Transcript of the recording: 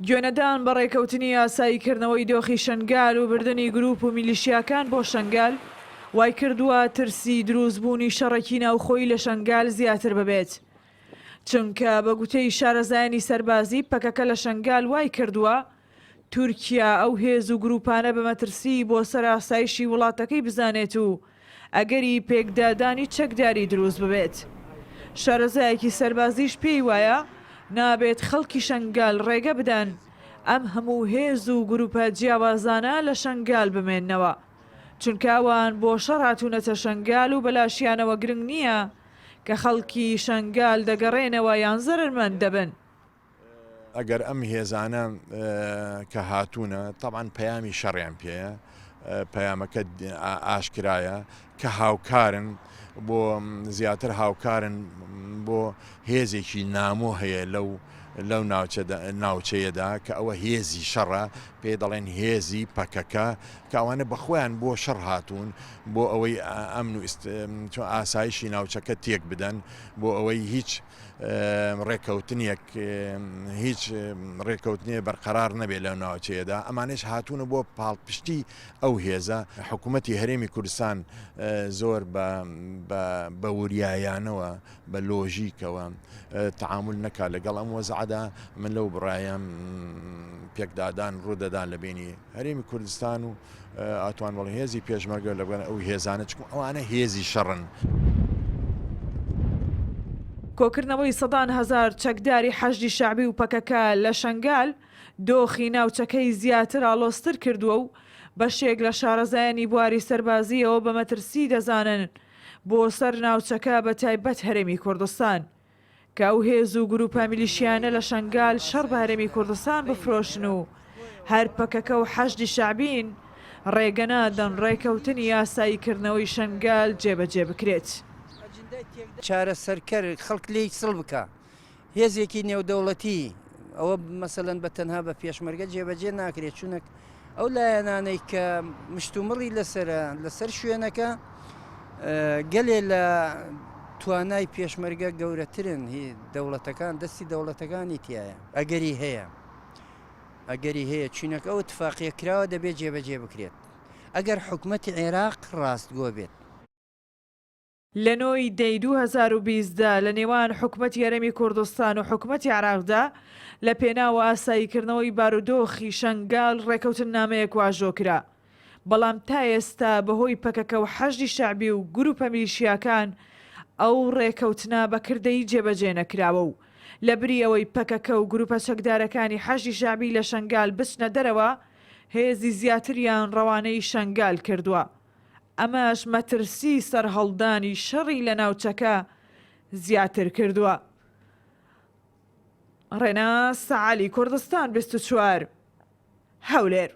گوێنەدان بە ڕێکەوتنی یاساییکردنەوەی دۆخی شنگال و بردننی گروپ و میلیشیاکان بۆ شنگال وای کردووە ترسی دروستبوونی شەڕێکی ناوخۆی لە شنگال زیاتر ببێت. چونکە بە گوتەی شارەزایانی سەربازی پەکەکە لە شنگال وای کردووە تورکیا ئەو هێز و گروپانە بە مەترسی بۆ سەر ئاسایشی وڵاتەکەی بزانێت و ئەگەری پێکدادانی چەکداری دروست ببێت. شارەزایەکی سەربازیش پێی وایە نابێت خەڵکی شنگال ڕێگە بدەن ئەم هەموو هێز و گروپە جیاوازانە لە شنگال بمێننەوە، چونکە ئەوان بۆ شەڕ هاتوونەتە شنگال و بەلاشیانەوە گرنگ نییە کە خەڵکی شنگال دەگەڕێنەوە یان زەرمەند دەبن. ئەگەر ئەم هێزانە کە هاتوونە تەبعاً پەیامی شەڕیان پێەیە، پەیامەکە ئاشکرایە کە هاوکارن بۆ زیاتر هاوکارن بۆ هێزێکی نامۆ هەیە لەو ناوچەیەدا کە ئەوە هێزی شەڕە، پێ دەڵێن هێزی پەکەکە کە ئەوانە بەخۆیان بۆ شەڕ هاتوون بۆ ئەوەی ئەمن و ئاسایشی ناوچەکە تێک بدەن، بۆ ئەوەی هیچ ڕێکەوتنیە بەرقەرار نەبێت لەو ناوچەیەدا. ئەمانش هاتوونە بۆ پاڵپشتی ئەو هێزە. حکوومەتی هەرێمی کوردستان زۆر بە وریایانەوە بە لۆژیکەوە تەعامل نەکات لەگەڵ ئەم وەزعەدا. من لەو بڕایم پێکدادان ڕوودەدان لە بینی هەرێمی کوردستان و ئاتوان وڵ هێزی پێشمەرگە لەبەر ئەو هێزانە چکم ئەوانە هێزی شەڕن. کۆکردنەوەی سەدان هەزار چەکداری حەشدی شەعبی و پەکەکە لە شنگال دۆخی ناوچەکەی زیاتر ئاڵۆزتر کردووە و بەشێک لە شارەزایانی بواری سەربازیەوە بە مەترسی دەزانن بۆ سەر ناوچەکە بە تایبەت هەرێمی کوردستان کە ئەو هێز و گروپە میلیشیانە لە شنگال شەڕ بە هەرێمی کوردستان بفرۆشن و هەر پەکەکە و حەشدی شەعبین ڕێگەنادەن ڕێکەوتنی یاساییکردنەوەی شنگال جێبەجێ بکرێت. چارە سەرکەر خەڵک لێی سڵ بکە هێزێکی نێودەوڵەتی ئەوە مەسەلەن بە تەنها بە پێشمەرگە جێبەجێ ناکرێت، چونک ئەو لایەنانەی کە مشتومڕی لەسەر شوێنەکە گەلێ لە توانای پێشمەرگە گەورەترن، دەوڵەتەکان دەستی دەوڵەتەکانی تایە ئەگەری هەیە چونەکە ئەو اتفاقیە کراوە دەبێت جێبەجێ بکرێت ئەگەر حکوومەتی عێراق ڕاستگۆ بێت. لە نۆی دەی 2020دا لە نێوان حکوومەتی هەرێمی کوردستان و حکوومەتی عێراقدا لە پێناوە ئاساییکردنەوەی بارودۆخی شنگال ڕێکەوتن نامەیەک واژۆکرا، بەڵام تا ئێستا بەهۆی پەکەکە و حەشدی شەعبی و گروپە میلیشیاکان ئەو ڕێکەوتنە بەکردەی جێبەجێ نەکراوە و لە بری ئەوەی پەکەکە و گروپە چەکدارەکانی حەشدی شەعبی لە شنگال بچنە دەرەوە هێزی زیاتریان ڕەوانەی شنگال کردووە. ئەمەش مەترسی سەرهەڵدانی شەڕی لە ناوچەکە زیاتر کردووە. ڕێناس عەلی، کوردستان 24 هەولێر.